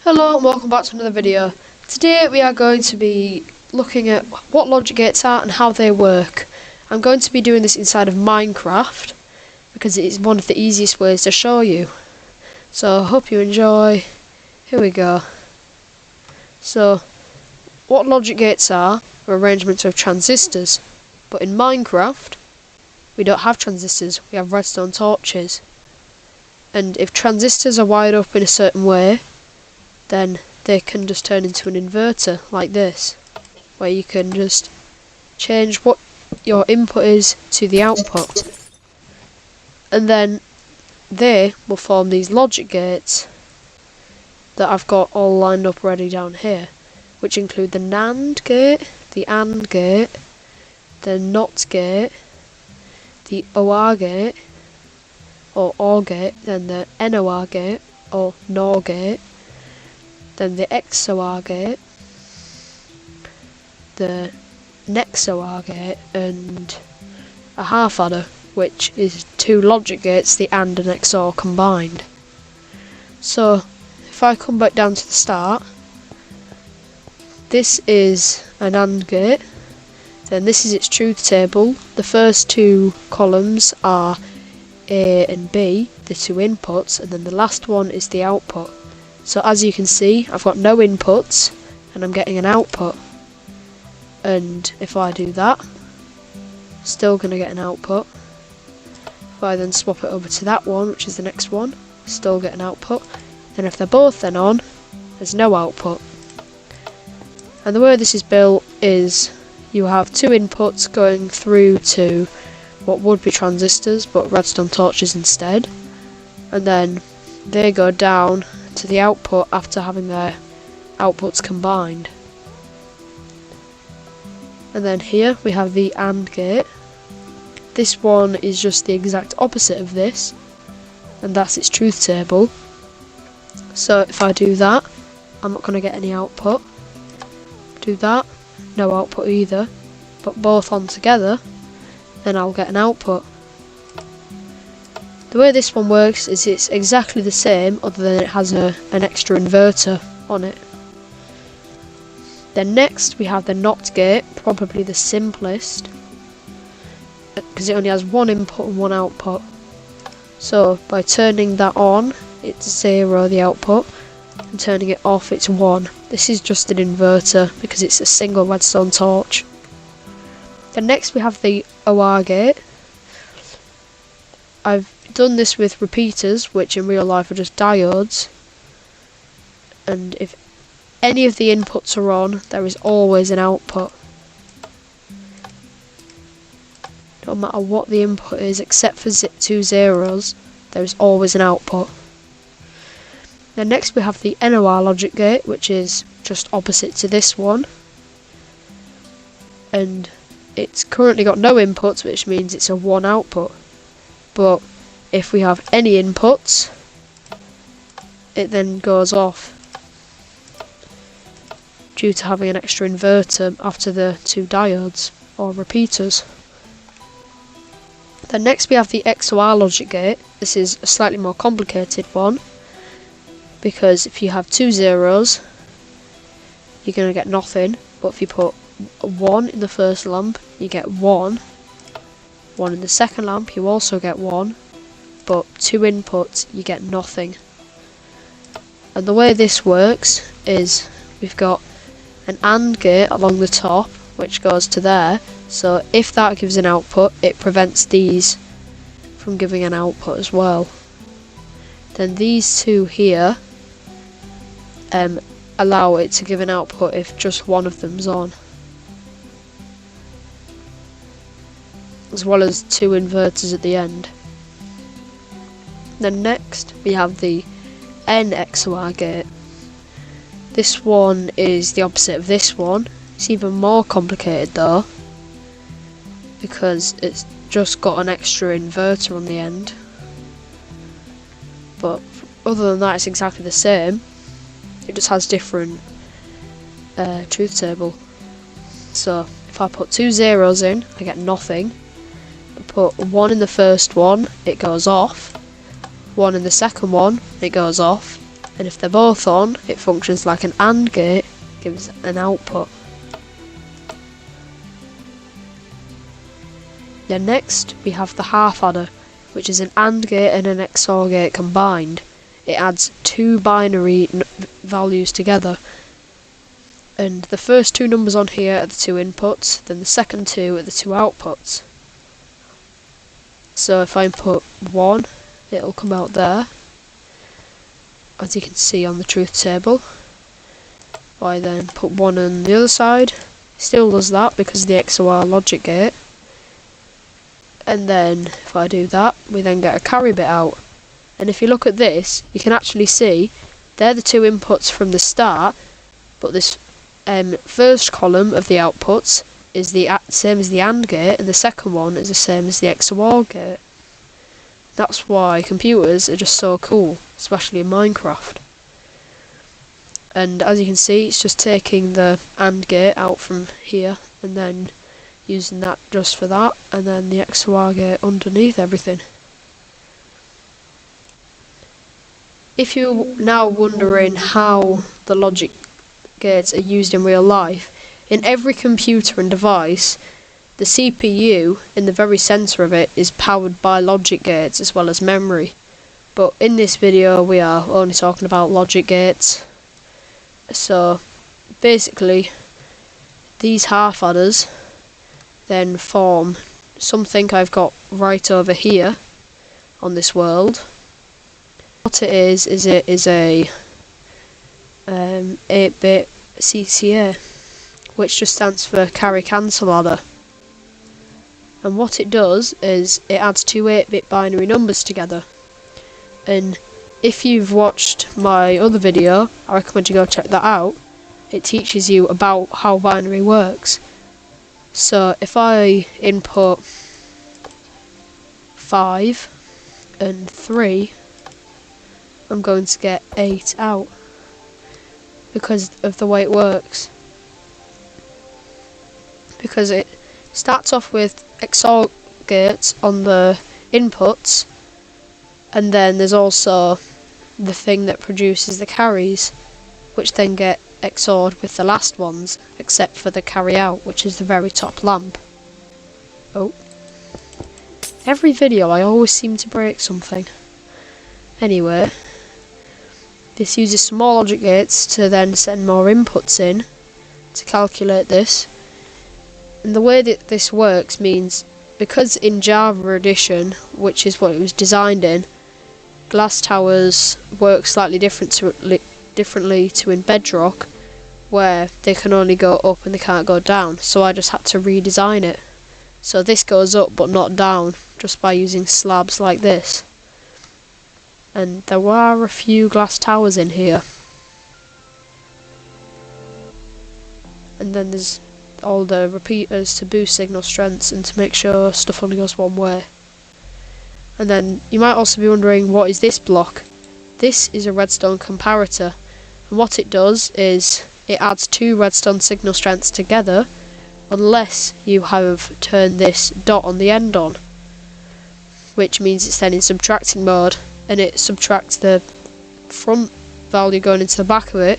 Hello and welcome back to another video. Today we are going to be looking at what logic gates are and how they work. I'm going to be doing this inside of Minecraft because it is one of the easiest ways to show you. So I hope you enjoy. Here we go. So what logic gates are arrangements of transistors, but in Minecraft we don't have transistors, we have redstone torches. And if transistors are wired up in a certain way, then they can just turn into an inverter like this, where you can just change what your input is to the output, and then they will form these logic gates that I've got all lined up ready down here, which include the NAND gate, the AND gate, the NOT gate, the OR gate or OR gate, then the NOR gate or NOR gate, then the XOR gate, the NEXOR gate, and a half adder, which is two logic gates, the AND and XOR combined. So if I come back down to the start, this is an AND gate, then this is its truth table. The first two columns are A and B, the two inputs, and then the last one is the output. So as you can see, I've got no inputs and I'm getting an output, and if I do that, still going to get an output. If I then swap it over to that one, which is the next one, still get an output. Then if they're both then on, there's no output. And the way this is built is you have two inputs going through to what would be transistors but redstone torches instead, and then they go down to the output after having their outputs combined. And then here we have the AND gate. This one is just the exact opposite of this, and that's its truth table. So if I do that, I'm not going to get any output. Do that, no output either, but both on together, then I'll get an output. The way this one works is it's exactly the same, other than it has an extra inverter on it. Then next we have the NOT gate, probably the simplest, because it only has one input and one output. So by turning that on, it's 0, the output, and turning it off, it's 1. This is just an inverter because it's a single redstone torch. Then next we have the OR gate. I've done this with repeaters, which in real life are just diodes, and if any of the inputs are on, there is always an output. No matter what the input is, except for 2 zeros, there is always an output. Then next we have the NOR logic gate, which is just opposite to this one, and it's currently got no inputs, which means it's a 1 output. But if we have any inputs, it then goes off due to having an extra inverter after the two diodes or repeaters. Then next we have the XOR logic gate. This is a slightly more complicated one, because if you have 2 zeros, you're going to get nothing, but if you put 1 in the first lamp, you get 1. 1 in the second lamp, you also get 1, but 2 inputs, you get nothing. And the way this works is we've got an AND gate along the top, which goes to there, so if that gives an output, it prevents these from giving an output as well. Then these two here allow it to give an output if just one of them's on, as well as 2 inverters at the end. Then next we have the NXOR gate. This one is the opposite of this one. It's even more complicated though, because it's just got an extra inverter on the end. But other than that, it's exactly the same. It just has different truth table. So if I put 2 zeros in, I get nothing. Put 1 in the first one, it goes off. 1 in the second one, it goes off. and if they're both on, it functions like an AND gate, gives an output. Then next we have the half adder, which is an AND gate and an XOR gate combined. It adds two binary values together, and the first two numbers on here are the two inputs, then the second two are the two outputs. So if I input 1, it'll come out there, as you can see on the truth table. If I then put 1 on the other side, still does that because of the XOR logic gate. And then if I do that, we then get a carry bit out. And if you look at this, you can actually see they're the two inputs from the start, but this first column of the outputs is the same as the AND gate, and the second one is the same as the XOR gate. That's why computers are just so cool, especially in Minecraft. And as you can see, it's just taking the AND gate out from here and then using that just for that, and then the XOR gate underneath everything. If you're now wondering how the logic gates are used in real life, in every computer and device, the CPU in the very centre of it is powered by logic gates as well as memory. But in this video we are only talking about logic gates. So basically these half adders then form something I've got right over here on this world. What it is it is a 8-bit CCA, which just stands for carry cancel adder. And what it does is it adds two 8-bit binary numbers together. And if you've watched my other video, I recommend you go check that out. It teaches you about how binary works. So if I input 5 and 3, I'm going to get 8 out because of the way it works. Because it starts off with XOR gates on the inputs, and then there's also the thing that produces the carries, which then get XOR'd with the last ones, except for the carry out, which is the very top lamp. Oh. Every video I always seem to break something. Anyway, this uses some more logic gates to then send more inputs in to calculate this. And the way that this works means, because in Java Edition, which is what it was designed in, glass towers work slightly differently to in Bedrock, where they can only go up and they can't go down. So I just had to redesign it. So this goes up but not down, just by using slabs like this. And there are a few glass towers in here. And then there's all the repeaters to boost signal strengths and to make sure stuff only goes one way. And then you might also be wondering, what is this block? This is a redstone comparator, and what it does is it adds two redstone signal strengths together unless you have turned this dot on the end on, which means it's then in subtracting mode, and it subtracts the front value going into the back of it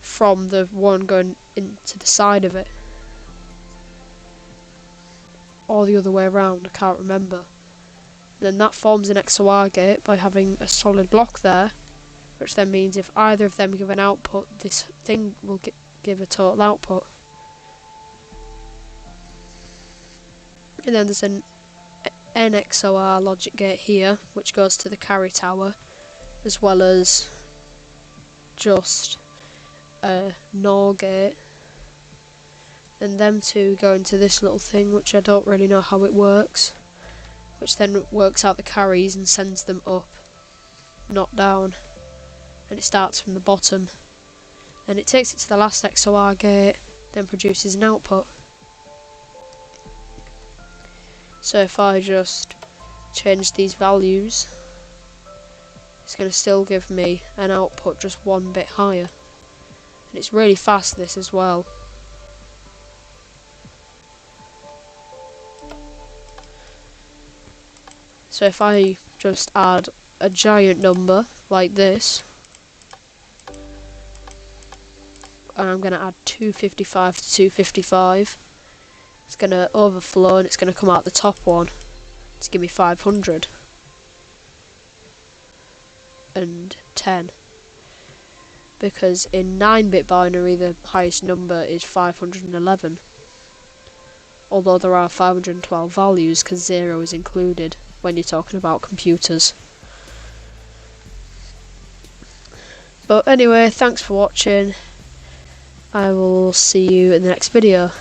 from the one going into the side of it, or the other way around, I can't remember. Then that forms an XOR gate by having a solid block there, which then means if either of them give an output, this thing will give a total output. And then there's an XOR logic gate here, which goes to the carry tower, as well as just a NOR gate. And them two go into this little thing, which I don't really know how it works, which then works out the carries and sends them up, not down. And it starts from the bottom, and it takes it to the last XOR gate, then produces an output. So if I just change these values, it's going to still give me an output just one bit higher. And it's really fast, this as well. So if I just add a giant number like this, and I'm going to add 255 to 255. It's going to overflow and it's going to come out the top one to give me 510. Because in 9-bit binary the highest number is 511. Although there are 512 values because 0 is included when you're talking about computers. But anyway, thanks for watching. I will see you in the next video.